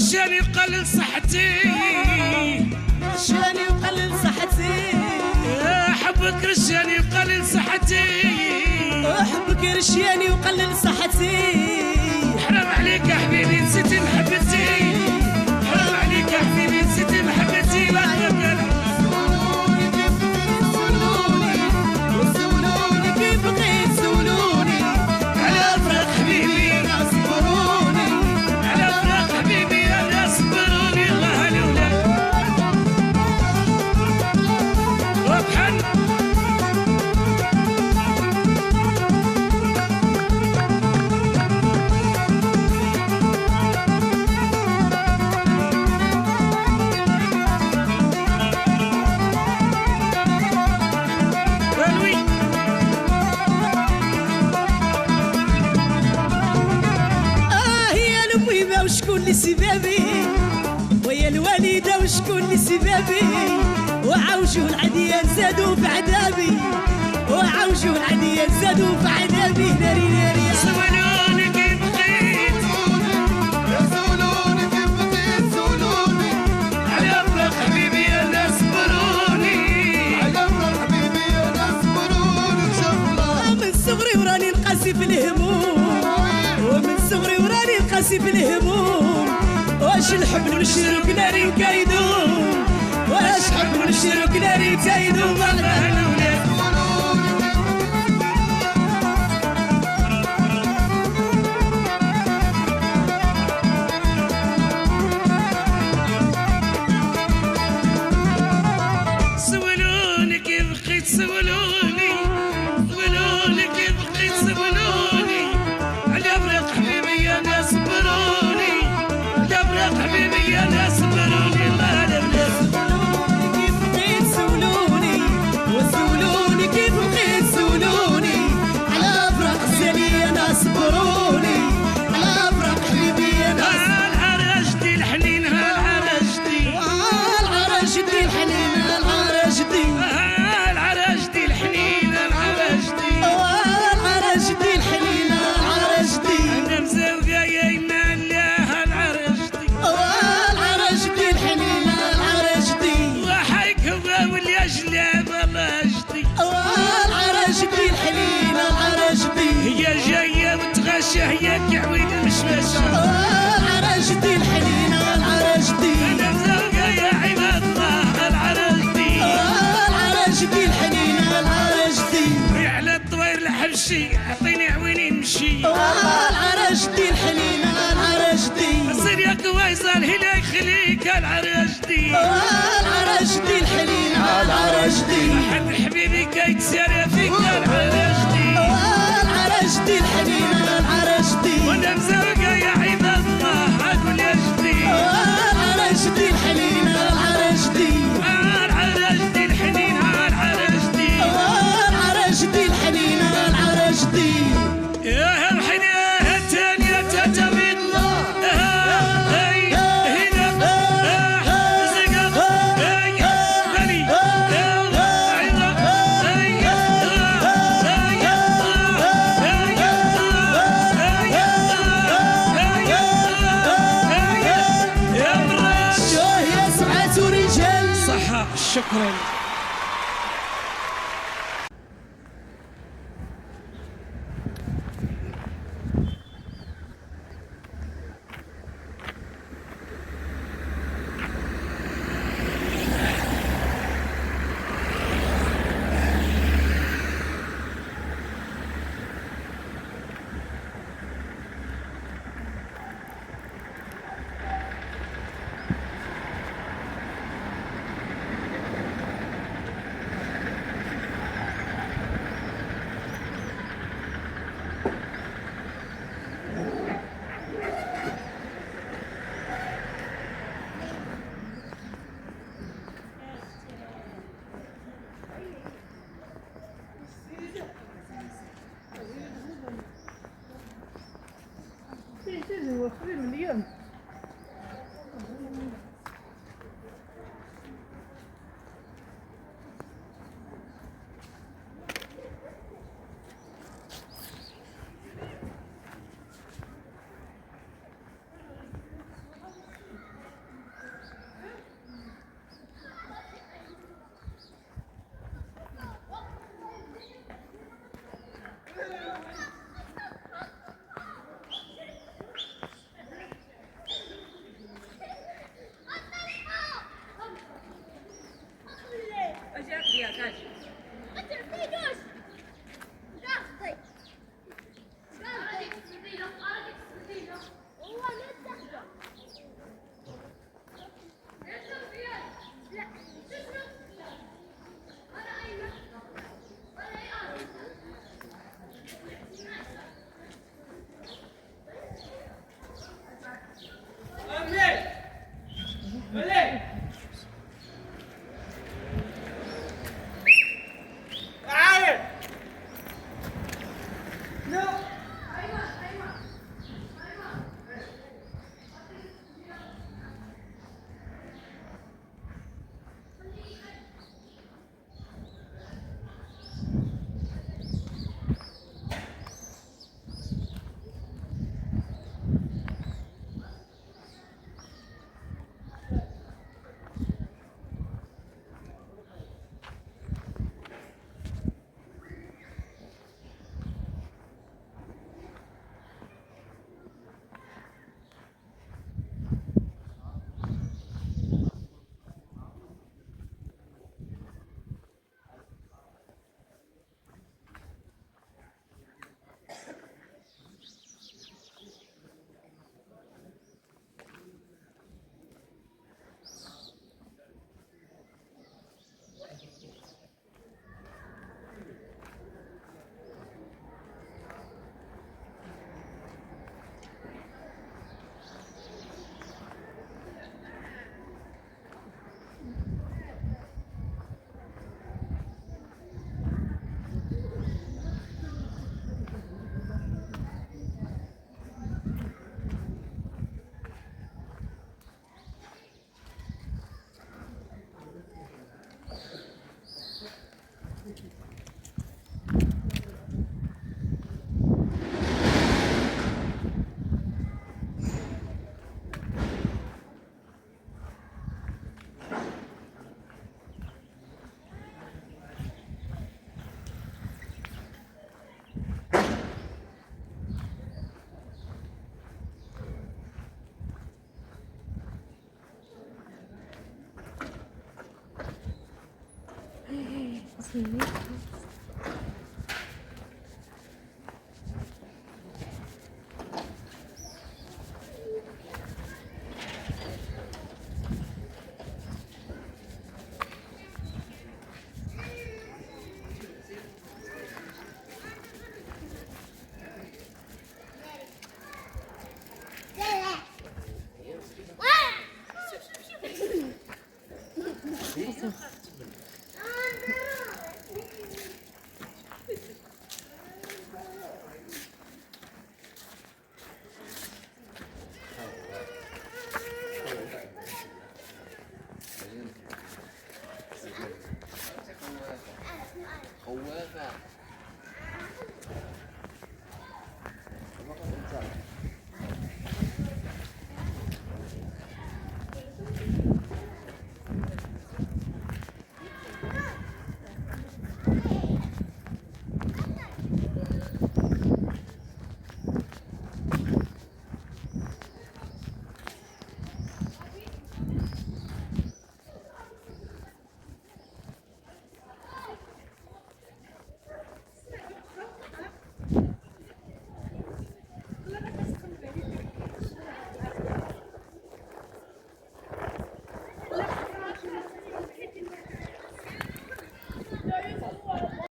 كرشاني وقلل صحتي، كرشاني وقلل صحتي، حبك كرشاني وقلل صحتي، حبك كرشاني وقلل صحتي. حرام عليك يا حبيبي نسيتي محبتي، حرام عليك يا حبيبي نسيتي محبتي. وسولوني كيف بغيت سولوني على فراق حبيبي ناس صبروني، على فراق حبيبي انا صبروني. الله الاولاد وبحال وشكون اللي سبابي، ويا الوالده وشكون اللي سبابي، وعوجوا العديان زادوا في عذابي، وعوجوا العديان زادوا في عذابي. ناري ناري سولوني كيف بغيت، سولوني كيف بغيت سولوني على فراق حبيبي انا صبروني، على فراق حبيبي انا صبروني. شاف الله من صغري وراني نقاسي في الهموم، ومن صغري وراني نقاسي في الهموم. واش الحب نشرك ناري وكايدوم، واش حب نشرك ناري وكايدوم. سولوني كيف بقيت سولوني، سولوني كيف بقيت سولوني على فراق حبيبي انا صبروني، على فراق حبيبي انا صبروني. الله الاولاد كيف بغيت سولوني، وسولوني كيف بغيت سولوني على فراق زاني انا صبروني، على فراق حبيبي انا العرجتي الحنين، العرجتي العرجتي الحنين، العرجتي العرجتي الحنين، العرجتي العرجتي الحنين، العرجتي انا مزوقه يا ايمان الله. العرجتي العرجتي الحنين، العرجتي وحيك هو واللي جلاب العرجتي، العرجتي الحنين، العرجتي هي جايه وتغشى هي كعويد المشمشه. العرجتي الحنين، العرجتي انا مزوقه يا عباد الله. العرجتي العرجتي الحنين، العرجتي على الطوير الحبشي اعطيني عويني نمشي. العرجتي الحنين، العرجتي صير يا كويس الهلا يخليك. العرجتي العرجتي الحنين، العرجتي حب حبيبي كي تسارى فيك. العرجتي العرجتي الحنين، العرجتي وانا مزوقه يا عباد الله. اقول يا جدي العرجتي الحنين، العرجتي العرجتي الحنين، العرجتي العرجتي الحنين، العرجتي يا الحنين الثانيه تتبيض شكرا. هو خير من اليوم. إيه.